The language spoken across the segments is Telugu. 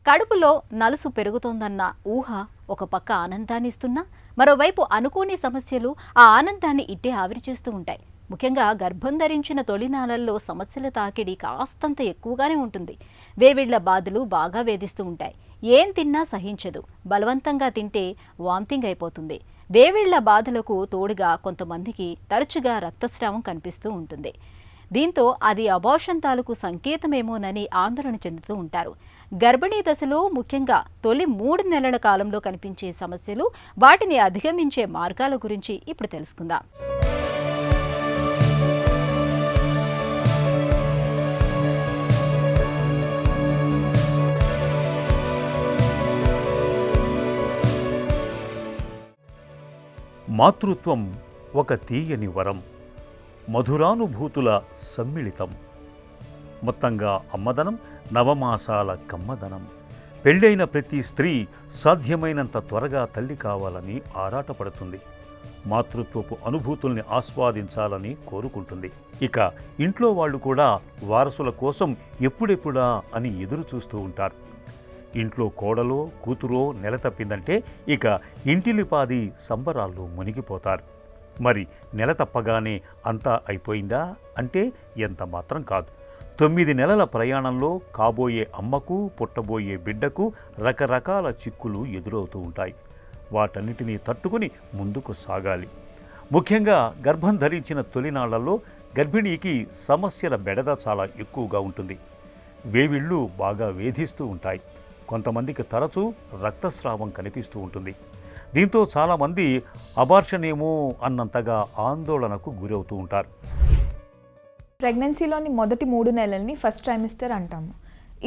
కడుపులో నలుసు పెరుగుతోందన్న ఊహ ఒక పక్క ఆనందాన్ని ఇస్తున్నా మరోవైపు అనుకోని సమస్యలు ఆ ఆనందాన్ని ఇట్టే ఆవిరి చేస్తూ ఉంటాయి. ముఖ్యంగా గర్భం ధరించిన తొలినాళ్లలో సమస్యల తాకిడి కాస్తంత ఎక్కువగానే ఉంటుంది. వేవిళ్ల బాధలు బాగా వేధిస్తూ ఉంటాయి. ఏం తిన్నా సహించదు, బలవంతంగా తింటే వామిటింగ్ అయిపోతుంది. వేవిళ్ల బాధలకు తోడుగా కొంతమందికి తరచుగా రక్తస్రావం కనిపిస్తూ ఉంటుంది. దీంతో అది అబార్షన్ తాలూకు సంకేతమేమోనని ఆందోళన చెందుతూ ఉంటారు. గర్భిణీ దశలో ముఖ్యంగా తొలి 3 నెలల కాలంలో కనిపించే సమస్యలు, వాటిని అధిగమించే మార్గాల గురించి ఇప్పుడు తెలుసుకుందాం. మాతృత్వం ఒక తీయని వరం, మధురానుభూతుల సమ్మిళితం. మొత్తంగా అమ్మదనం, నవమాసాల కమ్మదనం. పెళ్ళైన ప్రతి స్త్రీ సాధ్యమైనంత త్వరగా తల్లి కావాలని ఆరాటపడుతుంది. మాతృత్వపు అనుభూతుల్ని ఆస్వాదించాలని కోరుకుంటుంది. ఇక ఇంట్లో వాళ్ళు కూడా వారసుల కోసం ఎప్పుడెప్పుడా అని ఎదురు చూస్తూ ఉంటారు. ఇంట్లో కోడలో కూతురో నెల తప్పిందంటే ఇక ఇంటిలిపాది సంబరాల్లో మునిగిపోతారు. మరి నెల తప్పగానే అంతా అయిపోయిందా అంటే ఎంత మాత్రం కాదు. 9 నెలల ప్రయాణంలో కాబోయే అమ్మకు, పుట్టబోయే బిడ్డకు రకరకాల చిక్కులు ఎదురవుతూ ఉంటాయి. వాటన్నిటినీ తట్టుకుని ముందుకు సాగాలి. ముఖ్యంగా గర్భం ధరించిన తొలినాళ్లలో గర్భిణీకి సమస్యల బెడద చాలా ఎక్కువగా ఉంటుంది. వేవిళ్ళు బాగా వేధిస్తూ ఉంటాయి. కొంతమందికి తరచూ రక్తస్రావం కనిపిస్తూ ఉంటుంది. దీంతో చాలామంది అబార్షన్ ఏమో అన్నంతగా ఆందోళనకు గురవుతూ ఉంటారు. ప్రెగ్నెన్సీలోని మొదటి 3 నెలల్ని ఫస్ట్ ట్రైమిస్టర్ అంటాము.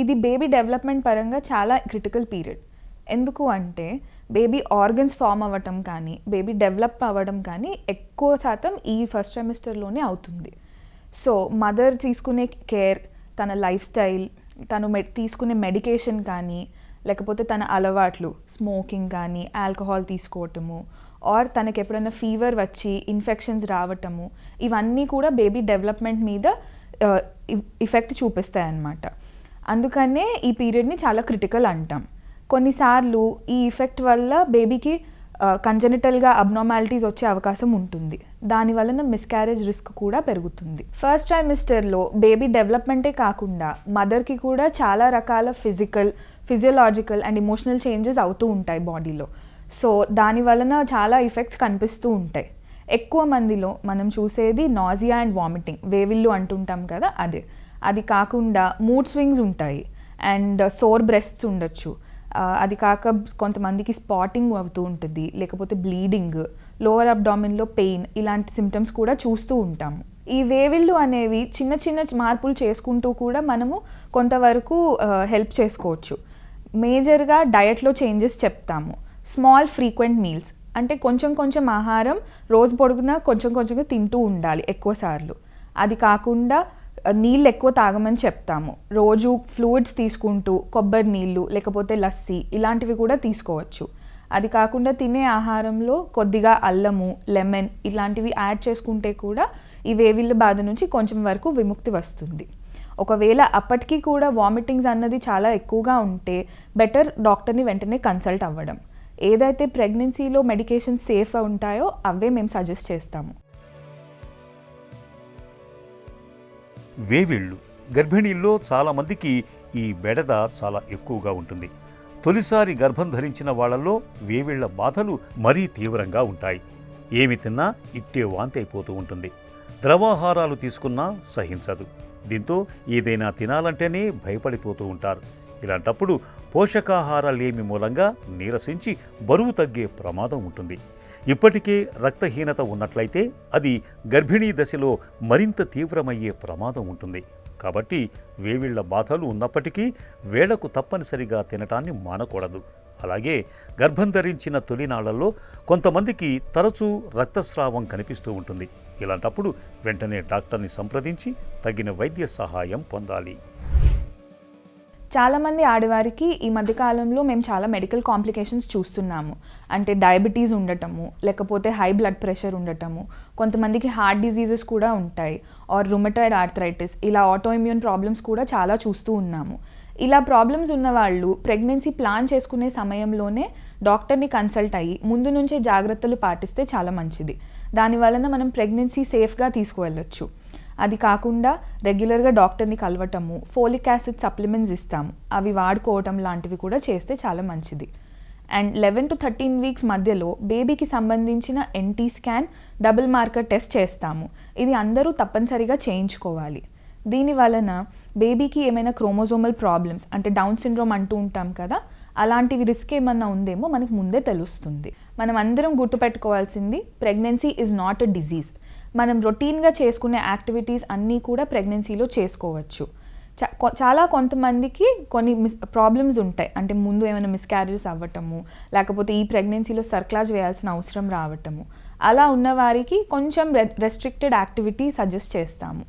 ఇది బేబీ డెవలప్మెంట్ పరంగా చాలా క్రిటికల్ పీరియడ్. ఎందుకు అంటే బేబీ ఆర్గన్స్ ఫామ్ అవ్వటం కానీ, బేబీ డెవలప్ అవ్వడం కానీ ఎక్కువ శాతం ఈ ఫస్ట్ ట్రైమిస్టర్లోనే అవుతుంది. సో మదర్ తీసుకునే కేర్, తన లైఫ్ స్టైల్, తను తీసుకునే మెడికేషన్ కానీ, లేకపోతే తన అలవాట్లు, స్మోకింగ్ కానీ, ఆల్కహాల్ తీసుకోవటము, ఆర్ తనకి ఎప్పుడైనా ఫీవర్ వచ్చి ఇన్ఫెక్షన్స్ రావటము, ఇవన్నీ కూడా బేబీ డెవలప్మెంట్ మీద ఇఫెక్ట్ చూపిస్తాయి అన్నమాట. అందుకనే ఈ పీరియడ్ని చాలా క్రిటికల్ అంటాం. కొన్నిసార్లు ఈ ఇఫెక్ట్ వల్ల బేబీకి కంజెనిటల్గా అబ్నార్మాలిటీస్ వచ్చే అవకాశం ఉంటుంది. దాని వలన మిస్క్యారేజ్ రిస్క్ కూడా పెరుగుతుంది. ఫస్ట్ ట్రైమిస్టర్లో బేబీ డెవలప్మెంటే కాకుండా మదర్కి కూడా చాలా రకాల ఫిజియోలాజికల్ అండ్ ఎమోషనల్ చేంజెస్ అవుతూ ఉంటాయి బాడీలో. సో దాని వలన చాలా ఎఫెక్ట్స్ కనిపిస్తూ ఉంటాయి. ఎక్కువ మందిలో మనం చూసేది నాజియా అండ్ వామిటింగ్, వేవిళ్ళు అంటుంటాం కదా, అది కాకుండా మూడ్ స్వింగ్స్ ఉంటాయి అండ్ సోర్ బ్రెస్ట్స్ ఉండొచ్చు. అది కాక కొంతమందికి స్పాటింగ్ అవుతూ ఉంటుంది, లేకపోతే బ్లీడింగ్, లోవర్ అబ్డామిన్లో పెయిన్, ఇలాంటి సిమ్టమ్స్ కూడా చూస్తూ ఉంటాము. ఈ వేవిళ్ళు అనేవి చిన్న చిన్న మార్పులు చేసుకుంటూ కూడా మనము కొంతవరకు హెల్ప్ చేసుకోవచ్చు. మేజర్గా డయట్లో చేంజెస్ చెప్తాము. స్మాల్ ఫ్రీక్వెంట్ మీల్స్ అంటే కొంచెం కొంచెం ఆహారం రోజు పొడుగునా కొంచెం కొంచెంగా తింటూ ఉండాలి ఎక్కువసార్లు. అది కాకుండా నీళ్ళు ఎక్కువ తాగమని చెప్తాము. రోజు ఫ్లూయిడ్స్ తీసుకుంటూ కొబ్బరి నీళ్ళు లేకపోతే లస్సీ ఇలాంటివి కూడా తీసుకోవచ్చు. అది కాకుండా తినే ఆహారంలో కొద్దిగా అల్లము, లెమన్ ఇలాంటివి యాడ్ చేసుకుంటే కూడా ఈ వేవిళ్ళ బాధ నుంచి కొంచెం వరకు విముక్తి వస్తుంది. ఒకవేళ అప్పటికీ కూడా వామిటింగ్స్ అన్నది చాలా ఎక్కువగా ఉంటే బెటర్ డాక్టర్ని వెంటనే కన్సల్ట్ అవ్వడం. ఏదైతే ప్రెగ్నెన్సీలో మెడికేషన్ సేఫ్ ఉంటాయో అవే మేము సజెస్ట్ చేస్తాము. వేవిళ్ళు గర్భిణీల్లో చాలామందికి ఈ బెడద చాలా ఎక్కువగా ఉంటుంది. తొలిసారి గర్భం ధరించిన వాళ్లలో వేవిళ్ల బాధలు మరీ తీవ్రంగా ఉంటాయి. ఏమి తిన్నా ఇట్టే వాంతి అయిపోతూ ఉంటుంది. ద్రవాహారాలు తీసుకున్నా సహించదు. దీంతో ఏదైనా తినాలంటేనే భయపడిపోతూ ఉంటారు. ఇలాంటప్పుడు పోషకాహారాలేమి మూలంగా నీరసించి బరువు తగ్గే ప్రమాదం ఉంటుంది. ఇప్పటికే రక్తహీనత ఉన్నట్లయితే అది గర్భిణీ దశలో మరింత తీవ్రమయ్యే ప్రమాదం ఉంటుంది. కాబట్టి వేవిళ్ల బాధలు ఉన్నప్పటికీ వేళకు తప్పనిసరిగా తినటాన్ని మానకూడదు. అలాగే గర్భం ధరించిన తొలినాళ్లలో కొంతమందికి తరచూ రక్తస్రావం కనిపిస్తూ ఉంటుంది. ఇలాంటప్పుడు వెంటనే డాక్టర్ని సంప్రదించి తగిన వైద్య సహాయం పొందాలి. చాలామంది ఆడవారికి ఈ మధ్యకాలంలో మేము చాలా మెడికల్ కాంప్లికేషన్స్ చూస్తున్నాము. అంటే డయాబెటీస్ ఉండటము, లేకపోతే హై బ్లడ్ ప్రెషర్ ఉండటము, కొంతమందికి హార్ట్ డిజీజెస్ కూడా ఉంటాయి, ఆర్ రుమటాయిడ్ ఆర్థరైటిస్, ఇలా ఆటోఇమ్యూన్ ప్రాబ్లమ్స్ కూడా చాలా చూస్తూ ఉన్నాము. ఇలా ప్రాబ్లమ్స్ ఉన్న వాళ్ళు ప్రెగ్నెన్సీ ప్లాన్ చేసుకునే సమయంలోనే డాక్టర్ని కన్సల్ట్ అయ్యి ముందు నుంచే జాగ్రత్తలు పాటిస్తే చాలా మంచిది. దాని వలన మనం ప్రెగ్నెన్సీ సేఫ్గా తీసుకువెళ్ళొచ్చు. అది కాకుండా రెగ్యులర్గా డాక్టర్ని కలవటము, ఫోలిక్ యాసిడ్ సప్లిమెంట్స్ ఇస్తాము, అవి వాడుకోవటం లాంటివి కూడా చేస్తే చాలా మంచిది. అండ్ 11 to 13 వీక్స్ మధ్యలో బేబీకి సంబంధించిన NT scan, double marker test చేస్తాము. ఇది అందరూ తప్పనిసరిగా చేయించుకోవాలి. దీని వలన బేబీకి ఏమైనా క్రోమోజోమల్ ప్రాబ్లమ్స్ అంటే డౌన్ సిండ్రోమ్ అంటూ ఉంటాం కదా, అలాంటివి రిస్క్ ఏమన్నా ఉందేమో మనకు ముందే తెలుస్తుంది. మనం అందరం గుర్తుపెట్టుకోవాల్సింది pregnancy is not a disease. మనం రొటీన్గా చేసుకునే యాక్టివిటీస్ అన్నీ కూడా ప్రెగ్నెన్సీలో చేసుకోవచ్చు. చాలా కొంతమందికి కొన్ని ప్రాబ్లమ్స్ ఉంటాయి, అంటే ముందు ఏమైనా మిస్క్యారేజెస్ అవ్వటము, లేకపోతే ఈ ప్రెగ్నెన్సీలో సర్క్లాజ్ వేయాల్సిన అవసరం రావటము. అలా ఉన్న వారికి కొంచెం రెస్ట్రిక్టెడ్ యాక్టివిటీ సజెస్ట్ చేస్తాము.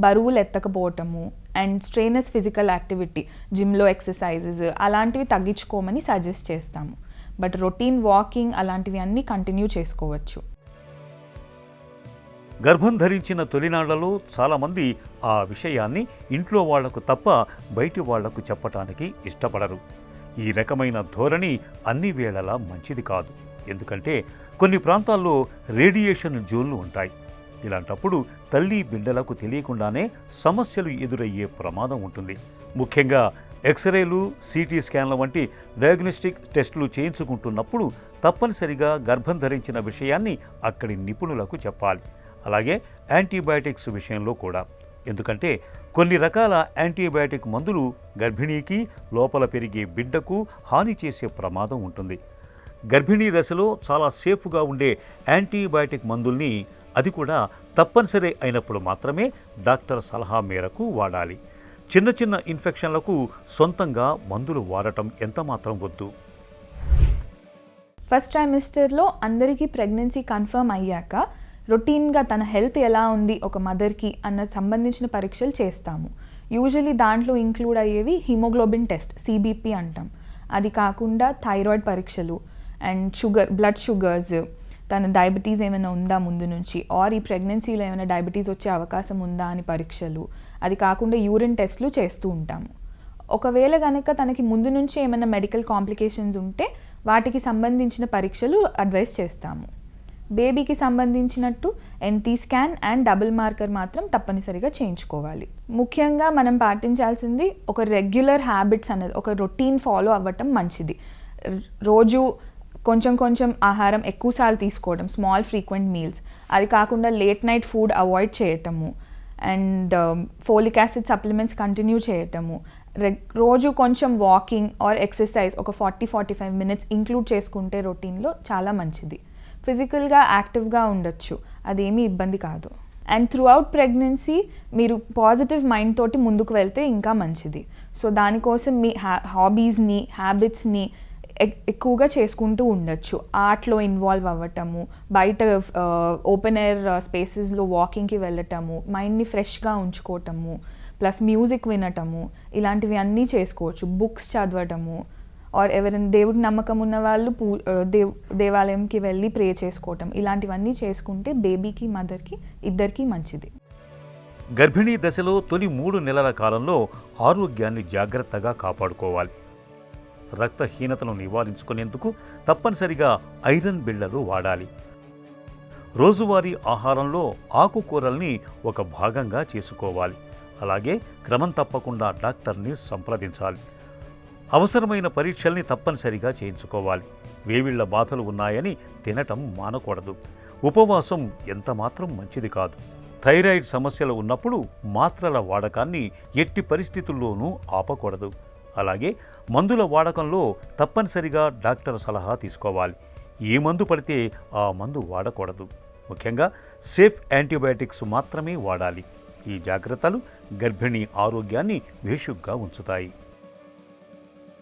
బరువులు ఎత్తకపోవటము అండ్ స్ట్రెయినస్ ఫిజికల్ యాక్టివిటీ, జిమ్లో ఎక్సర్సైజెస్ అలాంటివి తగ్గించుకోమని సజెస్ట్ చేస్తాము. బట్ రొటీన్ వాకింగ్ అలాంటివి అన్నీ కంటిన్యూ చేసుకోవచ్చు. గర్భం ధరించిన తొలినాళ్లలో చాలామంది ఆ విషయాన్ని ఇంట్లో వాళ్లకు తప్ప బయటి వాళ్లకు చెప్పటానికి ఇష్టపడరు. ఈ రకమైన ధోరణి అన్ని వేళలా మంచిది కాదు. ఎందుకంటే కొన్ని ప్రాంతాల్లో రేడియేషన్ జోన్లు ఉంటాయి. ఇలాంటప్పుడు తల్లి బిడ్డలకు తెలియకుండానే సమస్యలు ఎదురయ్యే ప్రమాదం ఉంటుంది. ముఖ్యంగా ఎక్స్రేలు, సిటీ స్కాన్ల వంటి డయాగ్నోస్టిక్ టెస్టులు చేయించుకుంటున్నప్పుడు తప్పనిసరిగా గర్భం ధరించిన విషయాన్ని అక్కడి నిపుణులకు చెప్పాలి. అలాగే యాంటీబయాటిక్స్ విషయంలో కూడా. ఎందుకంటే కొన్ని రకాల యాంటీబయాటిక్ మందులు గర్భిణీకి, లోపల పెరిగే బిడ్డకు హాని చేసే ప్రమాదం ఉంటుంది. గర్భిణీ దశలో చాలా సేఫ్గా ఉండే యాంటీబయాటిక్ మందుల్ని, అది కూడా తప్పనిసరి అయినప్పుడు మాత్రమే డాక్టర్ సలహా మేరకు వాడాలి. చిన్న చిన్న ఇన్ఫెక్షన్లకు సొంతంగా మందులు వాడటం ఎంతమాత్రం వద్దు. ఫస్ట్ ట్రైమిస్టర్లో అందరికీ ప్రెగ్నెన్సీ కన్ఫర్మ్ అయ్యాక రొటీన్గా తన హెల్త్ ఎలా ఉంది ఒక మదర్కి అన్న సంబంధించిన పరీక్షలు చేస్తాము. యూజువలీ దాంట్లో ఇంక్లూడ్ అయ్యేవి హిమోగ్లోబిన్ టెస్ట్, సిబిపి అంటాం. అది కాకుండా థైరాయిడ్ పరీక్షలు అండ్ బ్లడ్ షుగర్స్, తన డయాబెటీస్ ఏమైనా ఉందా ముందు నుంచి, ఆర్ ఈ ప్రెగ్నెన్సీలో ఏమైనా డయాబెటీస్ వచ్చే అవకాశం ఉందా అని పరీక్షలు. అది కాకుండా యూరిన్ టెస్ట్లు చేస్తూ ఉంటాము. ఒకవేళ కనుక తనకి ముందు నుంచి ఏమైనా మెడికల్ కాంప్లికేషన్స్ ఉంటే వాటికి సంబంధించిన పరీక్షలు అడ్వైస్ చేస్తాము. బేబీకి సంబంధించినట్టు NT scan and double marker మాత్రం తప్పనిసరిగా చేయించుకోవాలి. ముఖ్యంగా మనం పాటించాల్సింది ఒక రెగ్యులర్ హ్యాబిట్స్ అనేది, ఒక రొటీన్ ఫాలో అవ్వటం మంచిది. రోజు కొంచెం ఆహారం ఎక్కువసార్లు తీసుకోవడం, స్మాల్ ఫ్రీక్వెంట్ మీల్స్. అది కాకుండా లేట్ నైట్ ఫుడ్ అవాయిడ్ చేయటము and folic acid supplements continue చేయటము. రోజు కొంచెం వాకింగ్ ఆర్ ఎక్సర్సైజ్ ఒక 40-45 మినిట్స్ ఇంక్లూడ్ చేసుకుంటే రొటీన్లో చాలా మంచిది. ఫిజికల్గా యాక్టివ్గా ఉండొచ్చు, అదేమీ ఇబ్బంది కాదు. అండ్ త్రూ అవుట్ ప్రెగ్నెన్సీ మీరు పాజిటివ్ మైండ్ తోటి ముందుకు వెళ్తే ఇంకా మంచిది. సో దానికోసం మీ హాబీస్ని, హ్యాబిట్స్ని ఎక్కువగా చేసుకుంటూ ఉండొచ్చు. ఆర్ట్లో ఇన్వాల్వ్ అవ్వటము, బయట ఓపెన్ ఎయిర్ స్పేసెస్లో వాకింగ్కి వెళ్ళటము, మైండ్ని ఫ్రెష్గా ఉంచుకోవటము, ప్లస్ మ్యూజిక్ వినటము, ఇలాంటివి అన్నీ చేసుకోవచ్చు. బుక్స్ చదవటము, ఆర్ ఎవరైనా దేవుడి నమ్మకం ఉన్న వాళ్ళు దేవాలయంకి వెళ్ళి ప్రే చేసుకోవటం, ఇలాంటివన్నీ చేసుకుంటే బేబీకి, మదర్కి ఇద్దరికీ మంచిది. గర్భిణీ దశలో తొలి 3 నెలల కాలంలో ఆరోగ్యాన్ని జాగ్రత్తగా కాపాడుకోవాలి. రక్తహీనతను నివారించుకునేందుకు తప్పనిసరిగా ఐరన్ బిళ్ళలు వాడాలి. రోజువారీ ఆహారంలో ఆకుకూరల్ని ఒక భాగంగా చేసుకోవాలి. అలాగే క్రమం తప్పకుండా డాక్టర్ని సంప్రదించాలి. అవసరమైన పరీక్షల్ని తప్పనిసరిగా చేయించుకోవాలి. వేవిళ్ల బాధలు ఉన్నాయని తినటం మానకూడదు. ఉపవాసం ఎంతమాత్రం మంచిది కాదు. థైరాయిడ్ సమస్యలు ఉన్నప్పుడు మాత్రల వాడకాన్ని ఎట్టి పరిస్థితుల్లోనూ ఆపకూడదు. అలాగే మందుల వాడకంలో తప్పనిసరిగా డాక్టర్ సలహా తీసుకోవాలి. ఏ మందు పడితే ఆ మందు వాడకూడదు. ముఖ్యంగా సేఫ్ యాంటీబయాటిక్స్ మాత్రమే వాడాలి. ఈ జాగ్రత్తలు గర్భిణీ ఆరోగ్యాన్ని భేషుగ్గా ఉంచుతాయి.